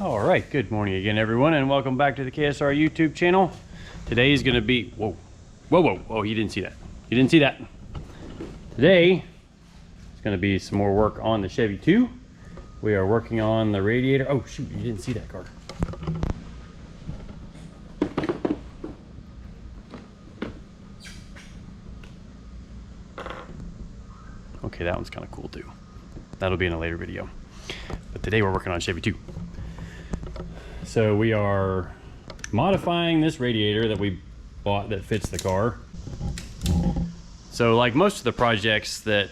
All right, good morning again, everyone, and welcome back to the KSR YouTube channel. Today is going to be, whoa, you didn't see that. You didn't see that. Today is going to be some more work on the Chevy 2. We are working on the radiator. Oh, shoot, you didn't see that, Carter. Okay, that one's kind of cool, too. That'll be in a later video. But today we're working on Chevy 2. So we are modifying this radiator that we bought that fits the car. So like most of the projects that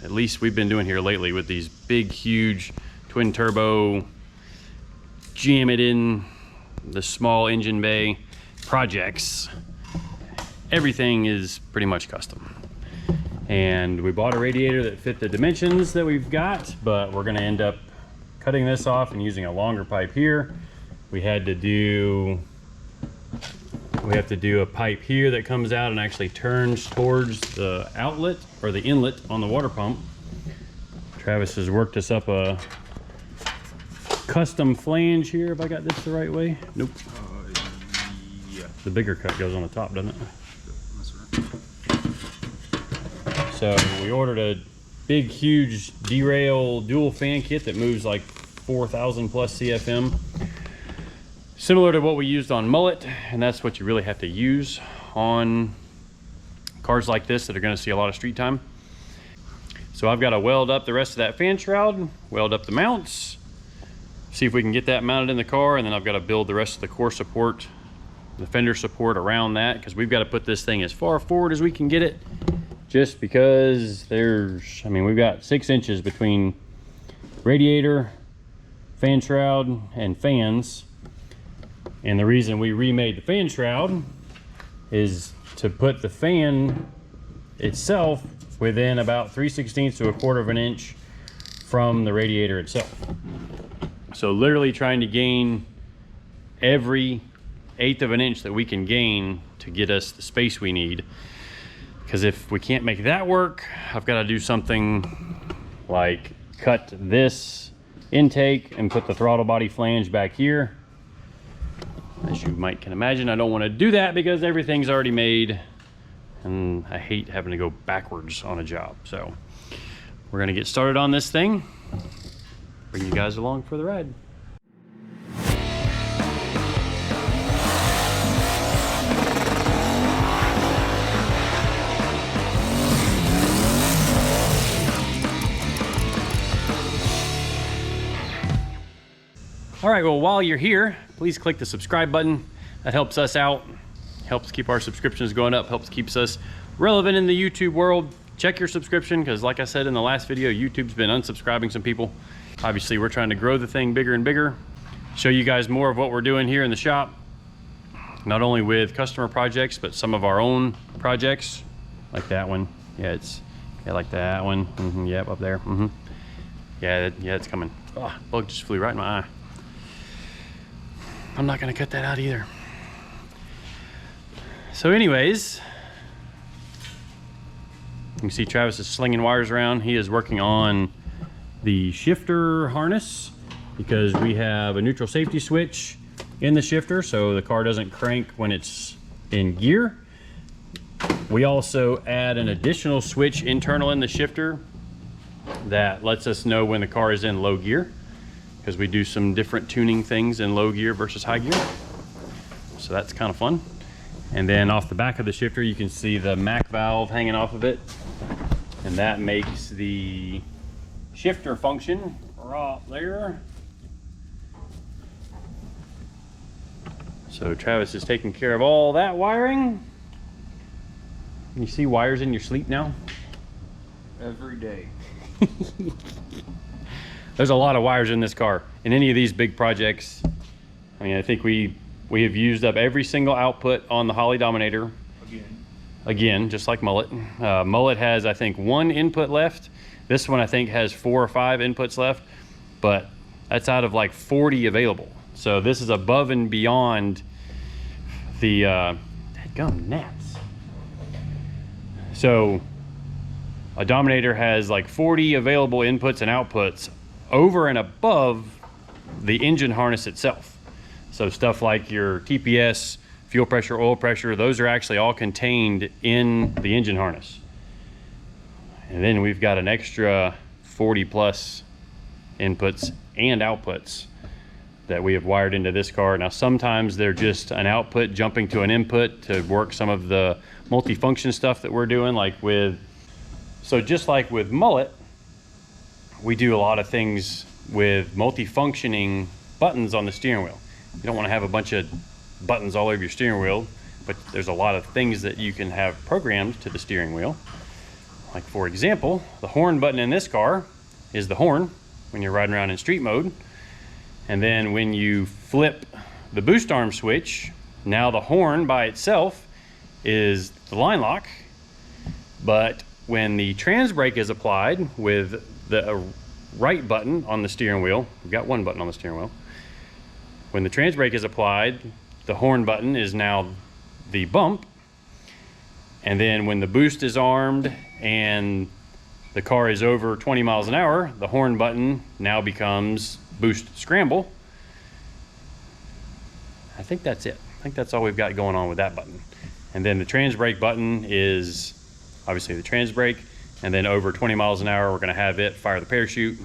at least we've been doing here lately with these big, huge twin turbo, jam it in the small engine bay projects, everything is pretty much custom. And we bought a radiator that fit the dimensions that we've got, but we're gonna end up cutting this off and using a longer pipe here. We have to do a pipe here that comes out and actually turns towards the outlet or the inlet on the water pump. Travis has worked us up a custom flange here, if I got this the right way. Nope. Yeah. The bigger cut goes on the top, doesn't it? That's right. So we ordered a big, huge derail dual fan kit that moves like 4,000 plus CFM. Similar to what we used on Mullet, and that's what you really have to use on cars like this that are gonna see a lot of street time. So I've got to weld up the rest of that fan shroud, weld up the mounts, see if we can get that mounted in the car, and then I've got to build the rest of the core support, the fender support around that, because we've got to put this thing as far forward as we can get it, just because we've got 6 inches between radiator, fan shroud, and fans. And the reason we remade the fan shroud is to put the fan itself within about 3/16 to 1/4 of an inch from the radiator itself. So literally trying to gain every 1/8 of an inch that we can gain to get us the space we need. Because if we can't make that work, I've got to do something like cut this intake and put the throttle body flange back here. As you can imagine, I don't want to do that because everything's already made and I hate having to go backwards on a job. So we're going to get started on this thing, bring you guys along for the ride. All right, well, while you're here, please click the subscribe button. That helps us out, helps keep our subscriptions going up, helps keeps us relevant in the YouTube world. Check your subscription, because like I said in the last video, YouTube's been unsubscribing some people. Obviously, we're trying to grow the thing bigger and bigger, show you guys more of what we're doing here in the shop, not only with customer projects, but some of our own projects, like that one. Yeah, like that one. Yep, up there. Yeah, it's coming. Oh, bug just flew right in my eye. I'm not gonna cut that out either. So anyways, you can see Travis is slinging wires around. He is working on the shifter harness because we have a neutral safety switch in the shifter so the car doesn't crank when it's in gear. We also add an additional switch internal in the shifter that lets us know when the car is in low gear, because we do some different tuning things in low gear versus high gear. So that's kind of fun. And then off the back of the shifter, you can see the MAC valve hanging off of it. And that makes the shifter function right there. So Travis is taking care of all that wiring. Can you see wires in your sleep now? Every day. There's a lot of wires in this car. In any of these big projects, I mean, I think we have used up every single output on the Holly Dominator. Again, just like Mullet. Mullet has, I think, 1 input left. This one, I think, has 4 or 5 inputs left, but that's out of like 40 available. So this is above and beyond the dadgum gnats. So a Dominator has like 40 available inputs and outputs over and above the engine harness itself. So stuff like your TPS, fuel pressure, oil pressure, those are actually all contained in the engine harness. And then we've got an extra 40 plus inputs and outputs that we have wired into this car. Now sometimes they're just an output jumping to an input to work some of the multifunction stuff that we're doing, so just like with mullet, we do a lot of things with multifunctioning buttons on the steering wheel. You don't want to have a bunch of buttons all over your steering wheel, but there's a lot of things that you can have programmed to the steering wheel. Like for example, the horn button in this car is the horn when you're riding around in street mode. And then when you flip the boost arm switch, now the horn by itself is the line lock. But when the trans brake is applied with the right button on the steering wheel, we've got one button on the steering wheel. When the trans brake is applied, the horn button is now the bump. And then when the boost is armed and the car is over 20 miles an hour, the horn button now becomes boost scramble. I think that's it. I think that's all we've got going on with that button. And then the trans brake button is obviously the trans brake, and then over 20 miles an hour we're going to have it fire the parachute,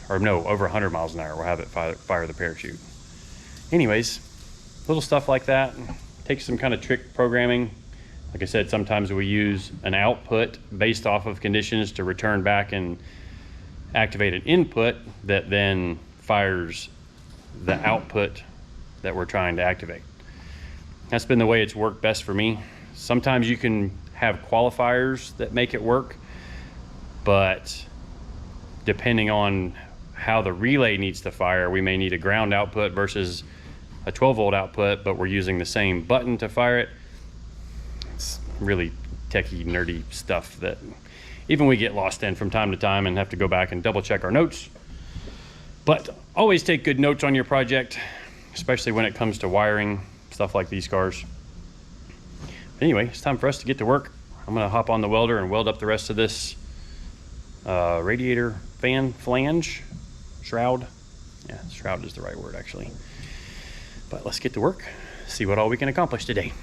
or no, over 100 miles an hour we'll have it fire the parachute. Anyways, little stuff like that takes some kind of trick programming. Like I said, sometimes we use an output based off of conditions to return back and activate an input that then fires the output that we're trying to activate. That's been the way it's worked best for me. Sometimes you can have qualifiers that make it work, but depending on how the relay needs to fire, we may need a ground output versus a 12-volt output, but we're using the same button to fire it. It's really techie, nerdy stuff that even we get lost in from time to time and have to go back and double check our notes. But always take good notes on your project, especially when it comes to wiring, stuff like these cars. But anyway, it's time for us to get to work. I'm gonna hop on the welder and weld up the rest of this radiator fan flange, shroud. Yeah, shroud is the right word actually. But let's get to work, see what all we can accomplish today.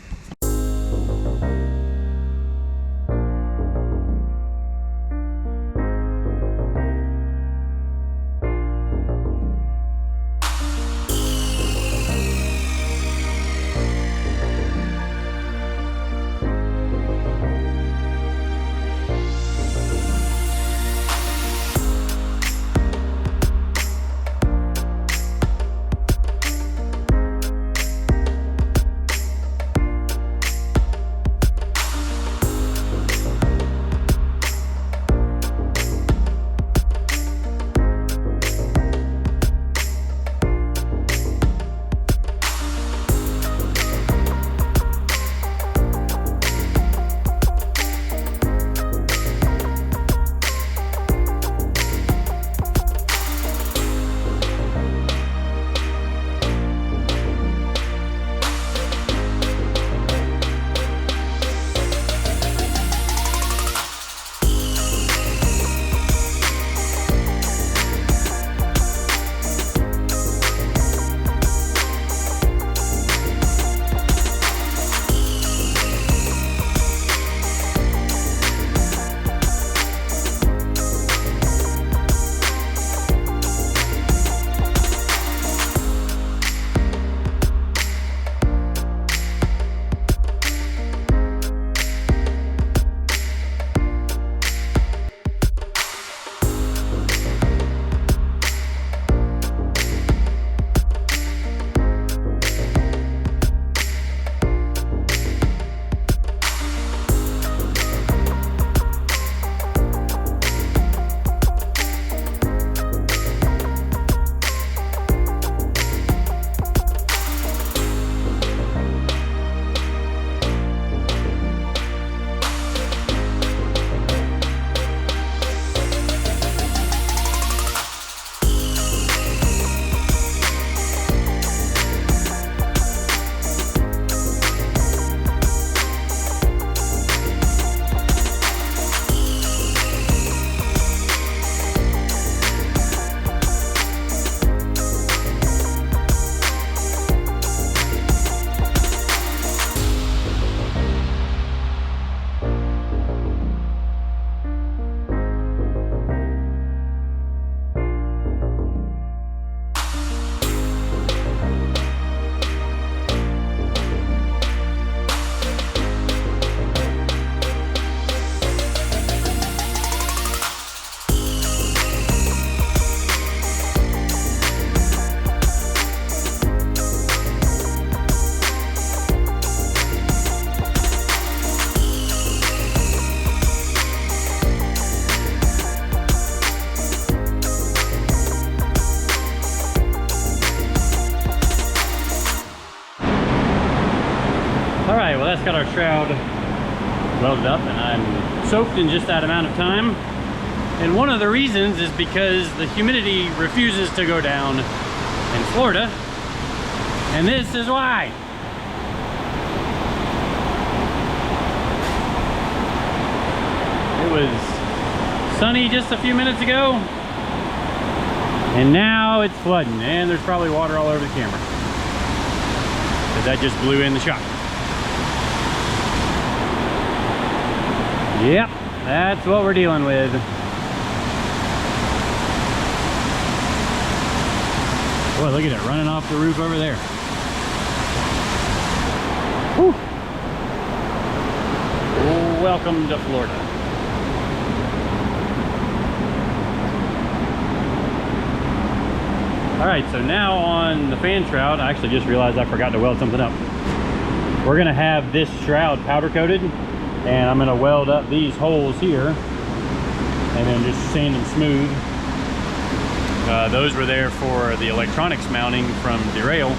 that's got our shroud welded up, and I'm soaked in just that amount of time. And one of the reasons is because the humidity refuses to go down in Florida, and this is why. It was sunny just a few minutes ago, and now it's flooding, and there's probably water all over the camera because that just blew in the shop. Yep, that's what we're dealing with. Boy, look at it running off the roof over there. Whew. Oh, welcome to Florida. All right, so now on the fan shroud, I actually just realized I forgot to weld something up. We're gonna have this shroud powder coated, and I'm gonna weld up these holes here and then just sand them smooth. Those were there for the electronics mounting from derail.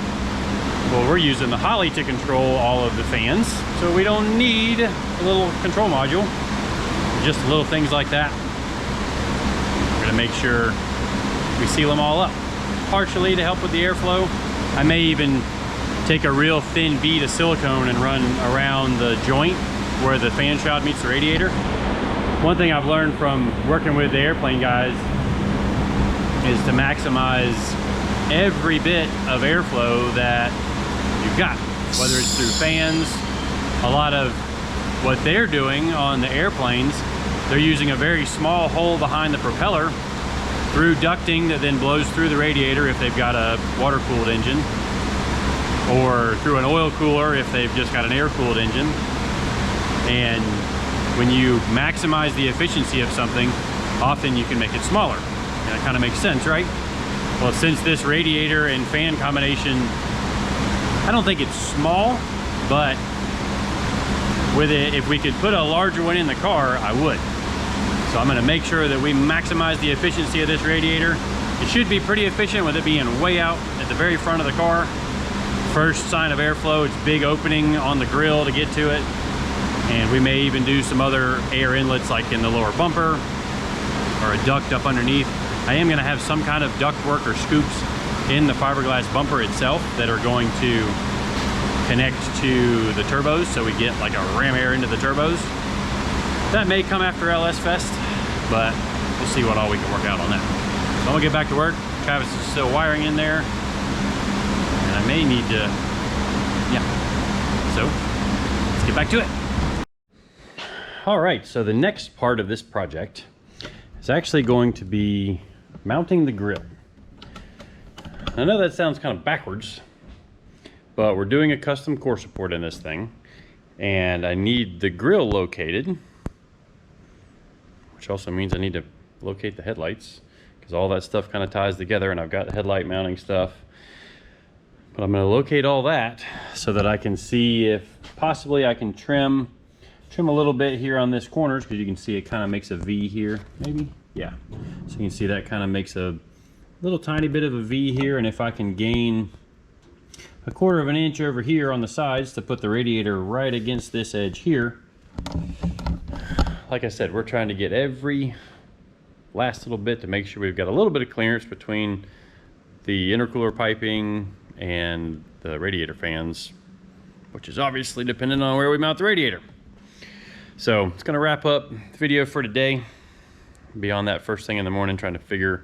Well, we're using the Holly to control all of the fans, so we don't need a little control module, just little things like that. We're gonna make sure we seal them all up, partially to help with the airflow. I may even take a real thin bead of silicone and run around the joint where the fan shroud meets the radiator. One thing I've learned from working with the airplane guys is to maximize every bit of airflow that you've got, whether it's through fans. A lot of what they're doing on the airplanes, they're using a very small hole behind the propeller through ducting that then blows through the radiator if they've got a water-cooled engine, or through an oil cooler if they've just got an air-cooled engine. And when you maximize the efficiency of something, often you can make it smaller. And it kind of makes sense, right? Well, since this radiator and fan combination, I don't think it's small, but with it, if we could put a larger one in the car, I would. So I'm gonna make sure that we maximize the efficiency of this radiator. It should be pretty efficient with it being way out at the very front of the car. First sign of airflow, it's big opening on the grill to get to it. And we may even do some other air inlets like in the lower bumper or a duct up underneath. I am gonna have some kind of duct work or scoops in the fiberglass bumper itself that are going to connect to the turbos, so we get like a ram air into the turbos. That may come after LS Fest, but we'll see what all we can work out on that. So I'm gonna get back to work. Travis is still wiring in there, and I may need to, yeah. So let's get back to it. All right, so the next part of this project is actually going to be mounting the grill. I know that sounds kind of backwards, but we're doing a custom core support in this thing, and I need the grill located, which also means I need to locate the headlights, because all that stuff kind of ties together, and I've got headlight mounting stuff. But I'm going to locate all that so that I can see if possibly I can trim a little bit here on this corners, because you can see it kind of makes a V here, maybe. Yeah, so you can see that kind of makes a little tiny bit of a V here, and if I can gain a 1/4 of an inch over here on the sides to put the radiator right against this edge here. Like I said, we're trying to get every last little bit to make sure we've got a little bit of clearance between the intercooler piping and the radiator fans, which is obviously dependent on where we mount the radiator. So it's gonna wrap up the video for today. Be on that first thing in the morning trying to figure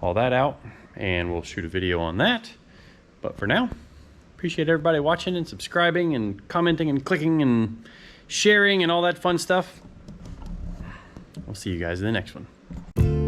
all that out, and we'll shoot a video on that. But for now, appreciate everybody watching and subscribing and commenting and clicking and sharing and all that fun stuff. We'll see you guys in the next one.